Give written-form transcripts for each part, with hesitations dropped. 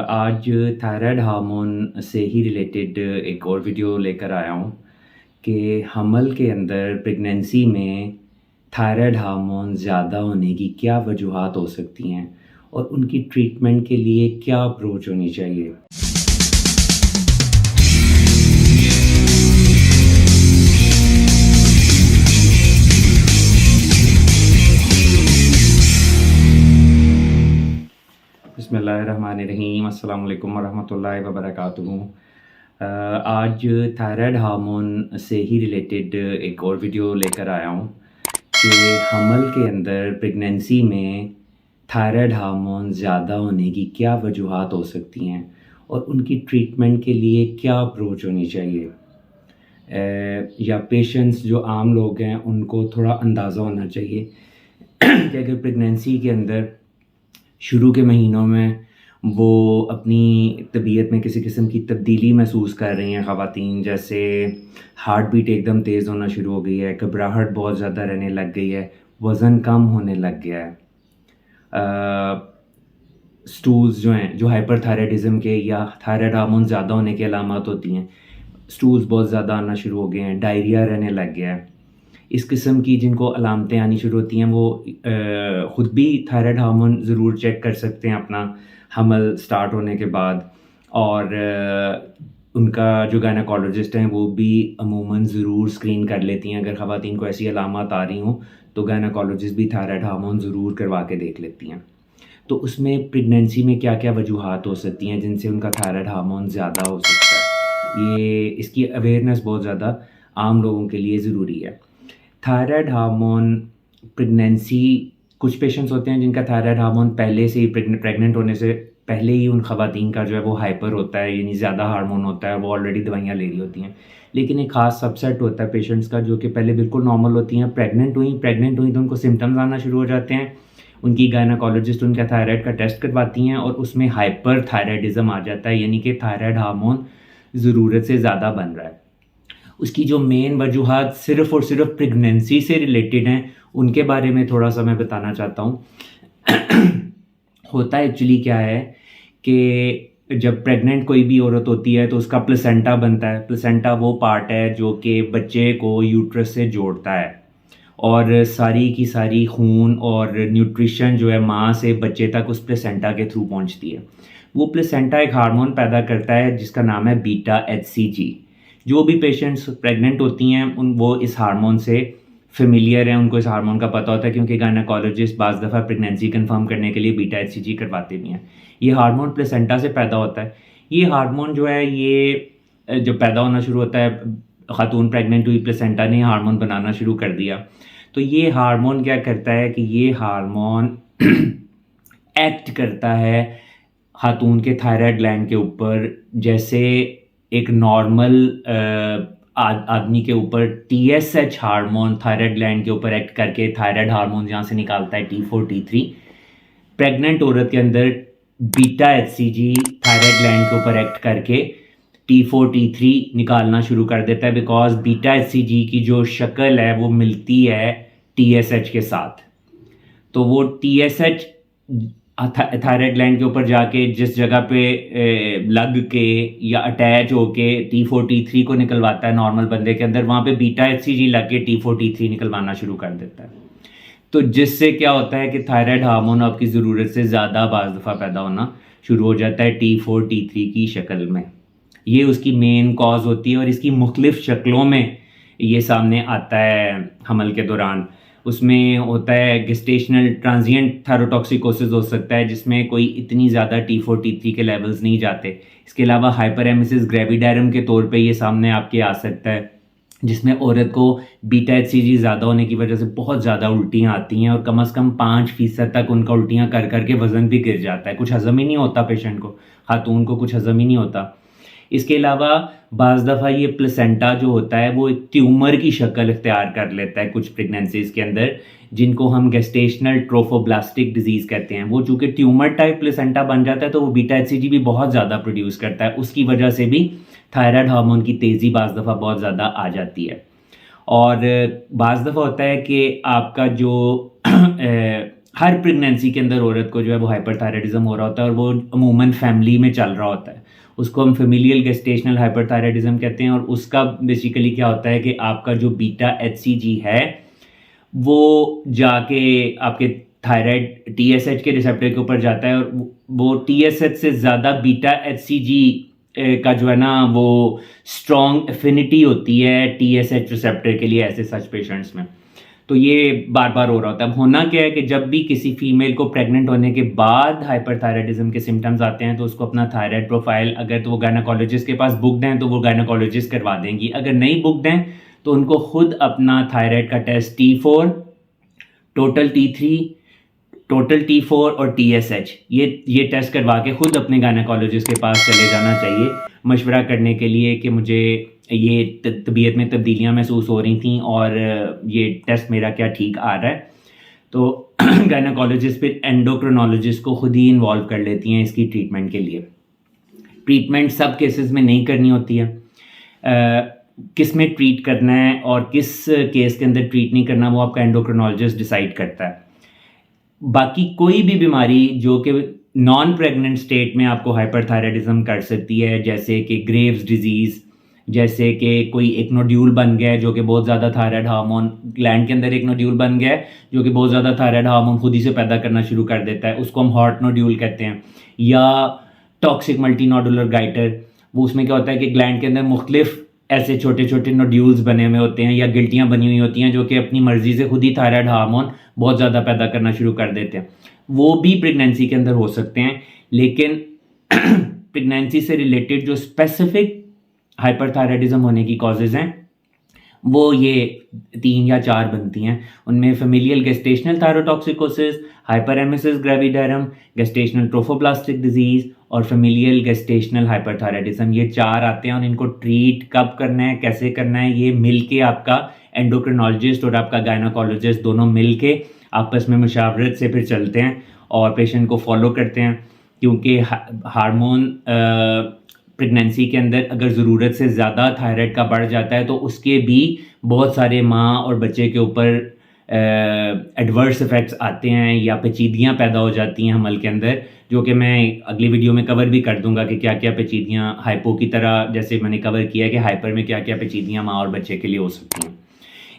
आज thyroid hormone से ही related एक और वीडियो लेकर आया हूँ कि हमल के अंदर प्रेगनेंसी में थायराइड हार्मोन ज़्यादा होने की क्या वजूहात हो सकती हैं और उनकी ट्रीटमेंट के लिए क्या अप्रोच होनी चाहिए। बिस्मिल्लाहिर्रहमानिर्रहीम, अस्सलाम वालेकुम वरहमतुल्लाहि वबरकातुहू। आज थायराइड हार्मोन से ही रिलेटेड एक और वीडियो लेकर आया हूँ कि हमल के अंदर प्रेगनेंसी में थायराइड हार्मोन ज़्यादा होने की क्या वजूहात हो सकती हैं और उनकी ट्रीटमेंट के लिए क्या अप्रोच होनी चाहिए। या पेशेंट्स जो आम लोग हैं उनको थोड़ा अंदाज़ा होना चाहिए कि अगर प्रेगनेंसी के अंदर शुरू के महीनों में वो अपनी तबीयत में किसी किस्म की तब्दीली महसूस कर रही हैं ख़वातीन, जैसे हार्ट बीट एकदम तेज़ होना शुरू हो गई है, घबराहट बहुत ज़्यादा रहने लग गई है, वज़न कम होने लग गया है, स्टूल्स जो हैं जो हाइपरथायराइडिज़म के या थायराइड हार्मोन ज़्यादा होने की अलामत होती हैं, स्टूल्स बहुत ज़्यादा आना शुरू हो गए हैं, डायरिया रहने लग गया है। इस किस्म की जिनको अलामतें आनी शुरू होती हैं वो ख़ुद भी थायराइड हार्मोन ज़रूर चेक कर सकते हैं अपना हमल स्टार्ट होने के बाद, और उनका जो गायनेकोलॉजिस्ट हैं वो भी अमूमन ज़रूर स्क्रीन कर लेती हैं। अगर ख़वातीन को ऐसी अलामत आ रही हों तो गायनेकोलॉजिस्ट भी थायराइड हार्मोन ज़रूर करवा के देख लेती हैं। तो उसमें प्रेगनेंसी में क्या क्या वजूहात हो सकती हैं जिनसे उनका थायराइड हार्मोन ज़्यादा हो सकता है, ये इसकी अवेयरनेस बहुत ज़्यादा आम लोगों के लिए ज़रूरी है। थायराइड हार्मोन प्रेगनेंसी, कुछ पेशेंट्स होते हैं जिनका थायराइड हार्मोन पहले से ही प्रेग्नेंट होने से पहले ही उन ख़वातीन का जो है वो हाइपर होता है, यानी ज़्यादा हार्मोन होता है, वो ऑलरेडी दवाइयाँ ले रही होती हैं। लेकिन एक ख़ास सबसेट होता है पेशेंट्स का जो कि पहले बिल्कुल नॉर्मल होती हैं, प्रेग्नेंट हुई तो उनको सिम्टम्स आना शुरू हो जाते हैं, उनकी गायनेकोलॉजिस्ट उनका थायराइड का टेस्ट करवाती हैं और उसमें हाइपर थायराइडिज़म आ जाता है, यानी कि थायराइड हार्मोन ज़रूरत से ज़्यादा बन रहा है। उसकी जो मेन वजूहात सिर्फ़ और सिर्फ प्रेगनेंसी से रिलेटेड हैं उनके बारे में थोड़ा सा मैं बताना चाहता हूँ। होता एक्चुअली क्या है कि जब प्रेग्नेंट कोई भी औरत होती है तो उसका प्लेसेंटा बनता है। प्लेसेंटा वो पार्ट है जो कि बच्चे को यूट्रस से जोड़ता है और सारी की सारी खून और न्यूट्रिशन जो है माँ से बच्चे तक उस प्लेसेंटा के थ्रू पहुँचती है। वो प्लेसेंटा एक हार्मोन पैदा करता है जिसका नाम है बीटा HCG। जो भी पेशेंट्स प्रेग्नेंट होती हैं वो इस हार्मोन से फेमिलियर हैं, उनको इस हार्मोन का पता होता है, क्योंकि गायनेकोलॉजिस्ट बाज़ दफ़ा प्रेगनेंसी कंफर्म करने के लिए बीटा HCG करवाते भी हैं। ये हार्मोन प्लेसेंटा से पैदा होता है। ये हार्मोन जो है ये जब पैदा होना शुरू होता है, ख़ातून प्रेग्नेंट हुई, प्लेसेंटा ने हार्मोन बनाना शुरू कर दिया, तो ये हार्मोन क्या करता है कि ये हार्मोन एक्ट करता है ख़ातून के थायराइड ग्लैंड के ऊपर, जैसे एक नॉर्मल आदमी के ऊपर TSH हार्मोन थायराइड ग्लैंड के ऊपर एक्ट करके थायराइड हार्मोन जहाँ से निकालता है T4 T3, प्रेग्नेंट औरत के अंदर बीटा HCG थायराइड ग्लैंड के ऊपर एक्ट करके T4 T3 निकालना शुरू कर देता है, बिकॉज बीटा HCG की जो शक्ल है वो मिलती है TSH के साथ। तो वो TSH थायराइड ग्लैंड के ऊपर जाके जिस जगह पे लग के या अटैच होके T4 T3 को निकलवाता है नॉर्मल बंदे के अंदर, वहाँ पे बीटा HCG लग के T4 T3 निकलवाना शुरू कर देता है। तो जिससे क्या होता है कि थायराइड हार्मोन आपकी ज़रूरत से ज़्यादा बाज़ दफ़ा पैदा होना शुरू हो जाता है T4 T3 की शक्ल में। ये उसकी मेन कॉज होती है और इसकी मुख्तलिफ़ शक्लों में ये सामने आता है हमल के दौरान। उसमें होता है गेस्टेशनल ट्रांजिएंट थायरोटॉक्सिकोसिस हो सकता है, जिसमें कोई इतनी ज़्यादा T4 T3 के लेवल्स नहीं जाते। इसके अलावा हाइपरेमेसिस ग्रेविडारम के तौर पे ये सामने आपके आ सकता है, जिसमें औरत को बीटा HCG ज़्यादा होने की वजह से बहुत ज़्यादा उल्टियाँ आती हैं और कम से कम 5% तक उनका उल्टियाँ कर करके वज़न भी गिर जाता है। कुछ हज़म ही नहीं होता पेशेंट को, ख़ातून को कुछ हज़म ही नहीं होता। इसके अलावा बाज़ दफ़ा ये प्लेसेंटा जो होता है वो एक ट्यूमर की शक्ल इख्तियार कर लेता है कुछ प्रेगनेंसीज़ के अंदर, जिनको हम गेस्टेशनल ट्रोफोब्लास्टिक डिजीज़ कहते हैं। वो चूँकि ट्यूमर टाइप प्लेसेंटा बन जाता है तो वो बीटा HCG भी बहुत ज़्यादा प्रोड्यूस करता है, उसकी वजह से भी थायराइड हार्मोन की तेज़ी बाज़ दफ़ा बहुत ज़्यादा आ जाती है। और बाज़ दफ़ा होता है कि आपका जो हर प्रेगनेंसी के अंदर औरत को जो है वो हाइपरथायराइडिज्म हो रहा होता है और वो अमूमन फैमिली में चल रहा होता है। उसको हम फेमिलियल गेस्टेशनल हाइपरथायराइडिज्म कहते हैं और उसका बेसिकली क्या होता है कि आपका जो बीटा एचसीजी है वो जाके आपके थायराइड टीएसएच के रिसेप्टर के ऊपर जाता है और वो टीएसएच से ज़्यादा बीटा एचसीजी का जो है ना वो स्ट्रॉन्ग एफिनिटी होती है टीएसएच रिसेप्टर के लिए ऐसे सच पेशेंट्स में। तो ये बार बार हो रहा होता है। अब होना क्या है कि जब भी किसी फीमेल को प्रेग्नेंट होने के बाद हाइपरथायराइडिज्म के सिम्टम्स आते हैं तो उसको अपना थायराइड प्रोफाइल अगर तो वो गायनेकोलॉजिस्ट के पास बुकड हैं तो वो गायनेकोलॉजिस्ट करवा देंगी, अगर नहीं बुकड हैं तो उनको खुद अपना थायराइड का test T4, total T3, total T4 और TSH ये टेस्ट करवा के खुद अपने गायनेकोलॉजिस्ट के पास चले जाना चाहिए मशवरा करने के लिए कि मुझे ये तबीयत में तब्दीलियां महसूस हो रही थी और ये टेस्ट मेरा क्या ठीक आ रहा है। तो गायनेकोलॉजिस्ट फिर एंडोक्रिनोलॉजिस्ट को खुद ही इन्वॉल्व कर लेती हैं इसकी ट्रीटमेंट के लिए। ट्रीटमेंट सब केसेस में नहीं करनी होती है, किस में ट्रीट करना है और किस केस के अंदर ट्रीट नहीं करना वो आपका एंडोक्रिनोलॉजिस्ट डिसाइड करता है। बाकी कोई भी बीमारी जो कि नॉन प्रेग्नेंट स्टेट में आपको हाइपरथायराइडिज्म कर सकती है, जैसे कि ग्रेव्स डिजीज़, जैसे कि कोई एक नोड्यूल बन गया है जो कि बहुत ज़्यादा थायराइड हार्मोन ग्लैंड के अंदर एक नोड्यूल बन गया है जो कि बहुत ज़्यादा थायराइड हार्मोन खुद ही से पैदा करना शुरू कर देता है, उसको हम हॉट नोड्यूल कहते हैं। या टॉक्सिक मल्टीनोडुलर गाइटर, वो उसमें क्या होता है कि ग्लैंड के अंदर मुख्तलिफ ऐसे छोटे छोटे नोड्यूल्स बने हुए होते हैं या गिल्टियाँ बनी हुई होती हैं जो कि अपनी मर्जी से खुद ही थायराइड हार्मोन बहुत ज़्यादा पैदा करना शुरू कर देते हैं। वो भी प्रेगनेंसी के अंदर हो सकते हैं, लेकिन प्रेगनेंसी से रिलेटेड जो स्पेसिफिक हाइपरथायराइडिज्म होने की कॉजेज़ हैं वो ये 3 या 4 बनती हैं। उनमें familial gestational thyrotoxicosis, hyperemesis gravidarum, gestational trophoblastic disease और फेमिलियल गेस्टेशनल हाइपरथायराइडिज्म, ये 4 आते हैं और इनको ट्रीट कब करना है, कैसे करना है, ये मिल के आपका एंडोक्रिनोलॉजिस्ट और आपका गायनेकोलॉजिस्ट दोनों मिल के आपस में मुशावरत से फिर चलते हैं और पेशेंट को फॉलो करते हैं। क्योंकि हार्मोन प्रेगनेंसी के अंदर अगर ज़रूरत से ज़्यादा थायराइड का बढ़ जाता है तो उसके भी बहुत सारे माँ और बच्चे के ऊपर एडवर्स इफ़ेक्ट्स आते हैं या पेचीदियाँ पैदा हो जाती हैं हमल के अंदर, जो कि मैं अगली वीडियो में कवर भी कर दूंगा कि क्या क्या पेचीदियाँ हाइपो की तरह जैसे मैंने कवर किया है कि हाइपर में क्या क्या पेचीदियाँ माँ और बच्चे के लिए हो सकती हैं।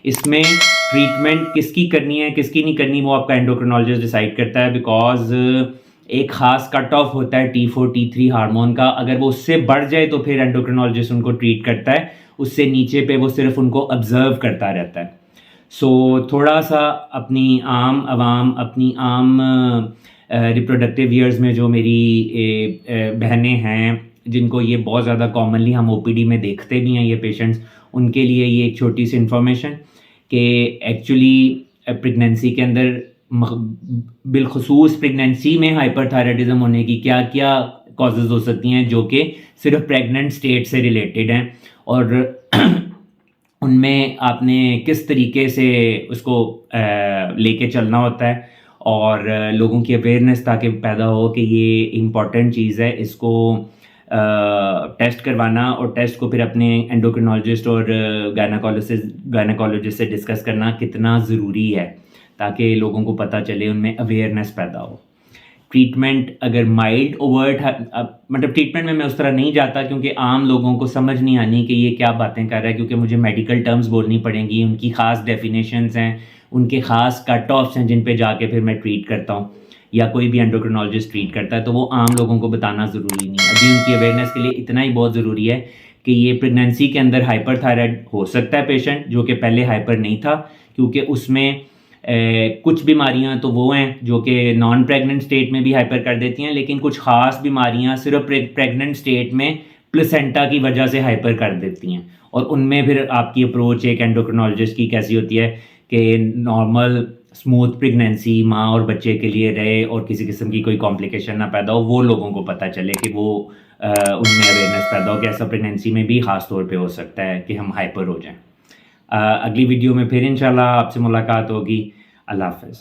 इसमें ट्रीटमेंट किसकी करनी है किसकी नहीं करनी वो आपका एंडोक्रिनोलॉजिस्ट डिसाइड करता है, बिकॉज एक ख़ास कट ऑफ होता है T4 T3 हार्मोन का, अगर वो उससे बढ़ जाए तो फिर एंडोक्रिनोलॉजिस्ट उनको ट्रीट करता है, उससे नीचे पे वो सिर्फ उनको ऑब्जर्व करता रहता है। सो थोड़ा सा अपनी आम आवाम अपनी आम रिप्रोडक्टिव ईयर्स में जो मेरी बहनें हैं जिनको ये बहुत ज़्यादा कॉमनली हम OPD में देखते भी हैं ये पेशेंट्स, उनके लिए ये एक छोटी सी इन्फॉर्मेशन कि एक्चुअली प्रेगनेंसी के अंदर बिलखसूस प्रेगनेंसी में हाइपरथायराइडिज्म होने की क्या क्या कॉजेज़ हो सकती हैं जो कि सिर्फ प्रेग्नेंट स्टेट से रिलेटेड हैं और उनमें आपने किस तरीके से उसको लेके चलना होता है और लोगों की अवेयरनेस ताकि पैदा हो कि ये इम्पॉर्टेंट चीज़ है, इसको टेस्ट करवाना और टेस्ट को फिर अपने एंडोक्रिनोलॉजिस्ट और गायनेकोलॉजिस्ट से डिस्कस करना कितना ज़रूरी है ताकि लोगों को पता चले, उनमें अवेयरनेस पैदा हो। ट्रीटमेंट अगर माइल्ड ओवर्ट मतलब ट्रीटमेंट में मैं उस तरह नहीं जाता क्योंकि आम लोगों को समझ नहीं आनी कि ये क्या बातें कर रहा है, क्योंकि मुझे मेडिकल टर्म्स बोलनी पड़ेंगी, उनकी ख़ास डेफिनेशंस हैं, उनके ख़ास कट ऑफ्स हैं जिन पे जाके फिर मैं ट्रीट करता हूँ या कोई भी एंडोक्रिनोलॉजिस्ट ट्रीट करता है, तो वो आम लोगों को बताना ज़रूरी नहीं है। अभी उनकी अवेयरनेस के लिए इतना ही बहुत ज़रूरी है कि ये प्रेगनेंसी के अंदर हाइपरथायराइड हो सकता है पेशेंट जो कि पहले हाइपर नहीं था, क्योंकि उसमें कुछ बीमारियां तो वो हैं जो कि नॉन प्रेग्नेंट स्टेट में भी हाइपर कर देती हैं, लेकिन कुछ ख़ास बीमारियां सिर्फ प्रेग्नेंट स्टेट में प्लेसेंटा की वजह से हाइपर कर देती हैं, और उनमें फिर आपकी अप्रोच एक एंडोक्रिनोलॉजिस्ट की कैसी होती है कि नॉर्मल स्मूथ प्रेगनेंसी माँ और बच्चे के लिए रहे और किसी किस्म की कोई कॉम्प्लिकेशन ना पैदा हो, वो लोगों को पता चले कि वो उनमें अवेयरनेस पैदा हो कि ऐसा प्रेगनेंसी में भी ख़ास तौर पे हो सकता है कि हम हाइपर हो जाएं। अगली वीडियो में फिर इंशाल्लाह आपसे मुलाकात होगी। अल्लाह हाफ़िज़।